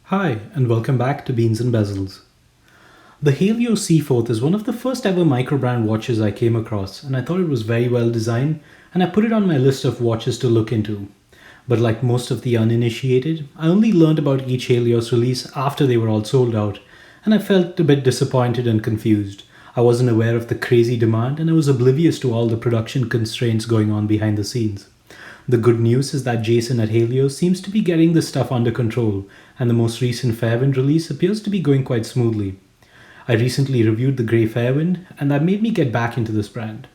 Hi, and welcome back to Beans and Bezels. The Halios Seaforth is one of the first ever Microbrand watches I came across, and I thought it was very well designed, and I put it on my list of watches to look into. But like most of the uninitiated, I only learned about each Halios release after they were all sold out, and I felt a bit disappointed and confused. I wasn't aware of the crazy demand, and I was oblivious to all the production constraints going on behind the scenes. The good news is that Jason at Halios seems to be getting this stuff under control, and the most recent Fairwind release appears to be going quite smoothly. I recently reviewed the grey Fairwind, and that made me get back into this brand.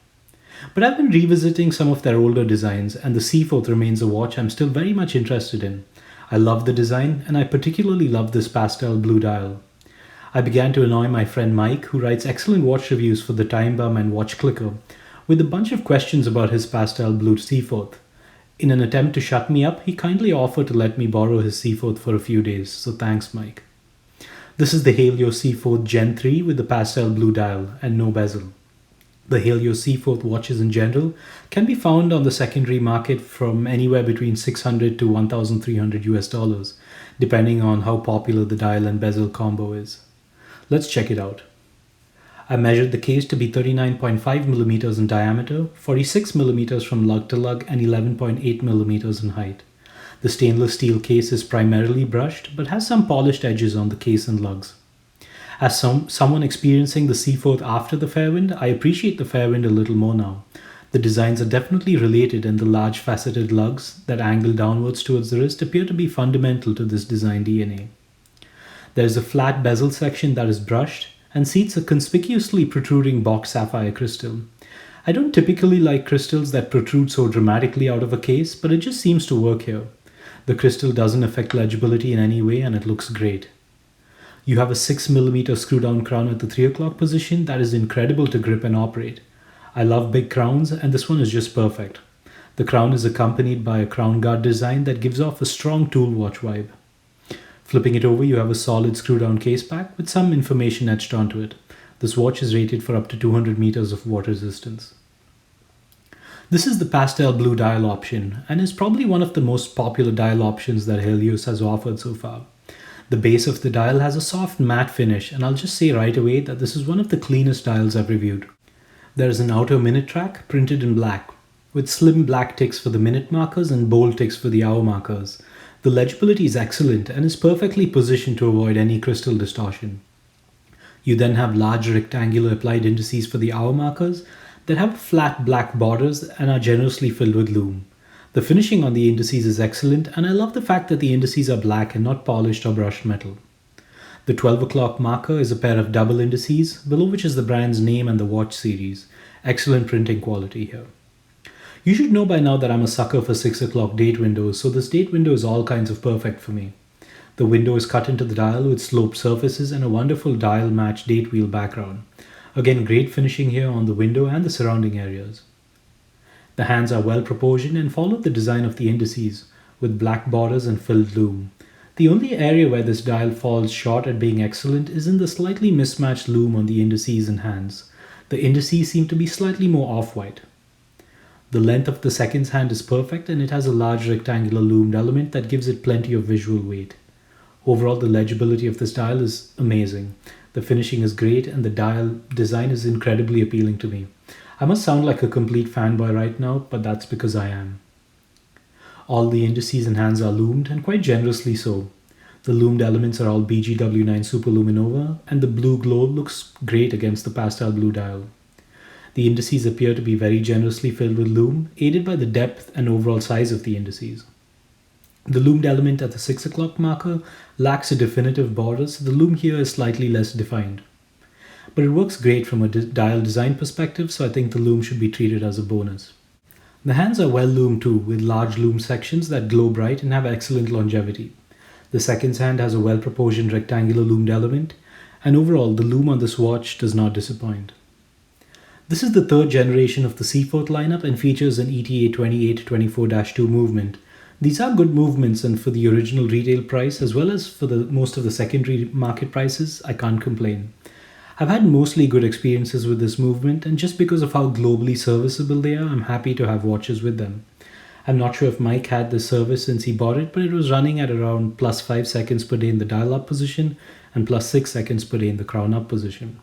But I've been revisiting some of their older designs, and the Seaforth remains a watch I'm still very much interested in. I love the design, and I particularly love this pastel blue dial. I began to annoy my friend Mike, who writes excellent watch reviews for the Time Bum and Watch Clicker, with a bunch of questions about his pastel blue Seaforth. In an attempt to shut me up, he kindly offered to let me borrow his Seaforth for a few days, so thanks, Mike. This is the Halios Seaforth Gen 3 with the pastel blue dial and no bezel. The Halios Seaforth watches in general can be found on the secondary market from anywhere between 600 to 1,300 US dollars, depending on how popular the dial and bezel combo is. Let's check it out. I measured the case to be 39.5 millimeters in diameter, 46 millimeters from lug to lug, and 11.8 millimeters in height. The stainless steel case is primarily brushed, but has some polished edges on the case and lugs. As someone experiencing the Seaforth after the Fairwind, I appreciate the Fairwind a little more now. The designs are definitely related, and the large faceted lugs that angle downwards towards the wrist appear to be fundamental to this design DNA. There is a flat bezel section that is brushed, and seats a conspicuously protruding box sapphire crystal. I don't typically like crystals that protrude so dramatically out of a case, but it just seems to work here. The crystal doesn't affect legibility in any way, and it looks great. You have a 6mm screw down crown at the 3 o'clock position that is incredible to grip and operate. I love big crowns, and this one is just perfect. The crown is accompanied by a crown guard design that gives off a strong tool watch vibe. Flipping it over, you have a solid screw-down case pack with some information etched onto it. This watch is rated for up to 200 meters of water resistance. This is the pastel blue dial option, and is probably one of the most popular dial options that Halios has offered so far. The base of the dial has a soft matte finish, and I'll just say right away that this is one of the cleanest dials I've reviewed. There is an outer minute track printed in black, with slim black ticks for the minute markers and bold ticks for the hour markers. The legibility is excellent and is perfectly positioned to avoid any crystal distortion. You then have large rectangular applied indices for the hour markers that have flat black borders and are generously filled with lume. The finishing on the indices is excellent, and I love the fact that the indices are black and not polished or brushed metal. The 12 o'clock marker is a pair of double indices, below which is the brand's name and the watch series. Excellent printing quality here. You should know by now that I'm a sucker for 6 o'clock date windows, so this date window is all kinds of perfect for me. The window is cut into the dial with sloped surfaces and a wonderful dial match date wheel background. Again, great finishing here on the window and the surrounding areas. The hands are well proportioned and follow the design of the indices, with black borders and filled lume. The only area where this dial falls short at being excellent is in the slightly mismatched lume on the indices and hands. The indices seem to be slightly more off-white. The length of the seconds hand is perfect, and it has a large rectangular loomed element that gives it plenty of visual weight. Overall, the legibility of this dial is amazing. The finishing is great, and the dial design is incredibly appealing to me. I must sound like a complete fanboy right now, but that's because I am. All the indices and hands are loomed, and quite generously so. The loomed elements are all BGW9 Superluminova, and the blue glow looks great against the pastel blue dial. The indices appear to be very generously filled with lume, aided by the depth and overall size of the indices. The loomed element at the 6 o'clock marker lacks a definitive border, so the lume here is slightly less defined. But it works great from a dial design perspective, so I think the lume should be treated as a bonus. The hands are well loomed too, with large lume sections that glow bright and have excellent longevity. The seconds hand has a well-proportioned rectangular loomed element, and overall the lume on this watch does not disappoint. This is the third generation of the Seaforth lineup and features an ETA 2824-2 movement. These are good movements, and for the original retail price as well as for most of the secondary market prices, I can't complain. I've had mostly good experiences with this movement, and just because of how globally serviceable they are, I'm happy to have watches with them. I'm not sure if Mike had this service since he bought it, but it was running at around plus 5 seconds per day in the dial up position and plus 6 seconds per day in the crown up position.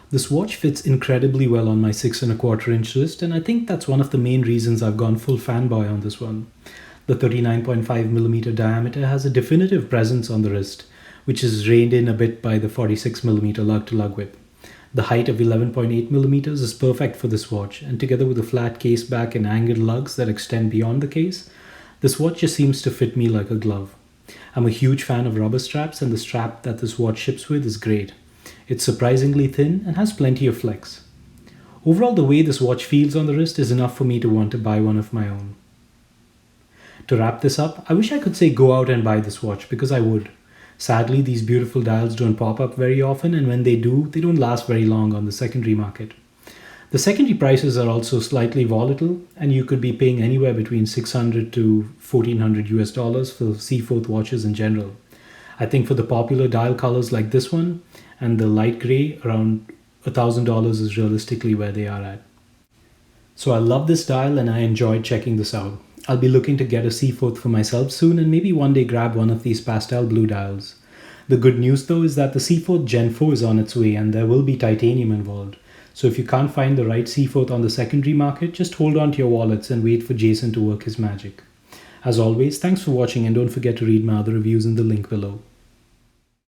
This watch fits incredibly well on my 6.25 inch wrist, and I think that's one of the main reasons I've gone full fanboy on this one. The 39.5mm diameter has a definitive presence on the wrist, which is reined in a bit by the 46mm lug-to-lug whip. The height of 11.8mm is perfect for this watch, and together with a flat case back and angled lugs that extend beyond the case, this watch just seems to fit me like a glove. I'm a huge fan of rubber straps, and the strap that this watch ships with is great. It's surprisingly thin and has plenty of flex. Overall, the way this watch feels on the wrist is enough for me to want to buy one of my own. To wrap this up, I wish I could say go out and buy this watch, because I would. Sadly, these beautiful dials don't pop up very often, and when they do, they don't last very long on the secondary market. The secondary prices are also slightly volatile, and you could be paying anywhere between $600 to $1,400 for Seaforth watches in general. I think for the popular dial colors like this one and the light grey, around $1,000 is realistically where they are at. So I love this dial and I enjoyed checking this out. I'll be looking to get a Seaforth for myself soon and maybe one day grab one of these pastel blue dials. The good news though is that the Seaforth Gen 4 is on its way and there will be titanium involved. So if you can't find the right Seaforth on the secondary market, just hold on to your wallets and wait for Jason to work his magic. As always, thanks for watching and don't forget to read my other reviews in the link below.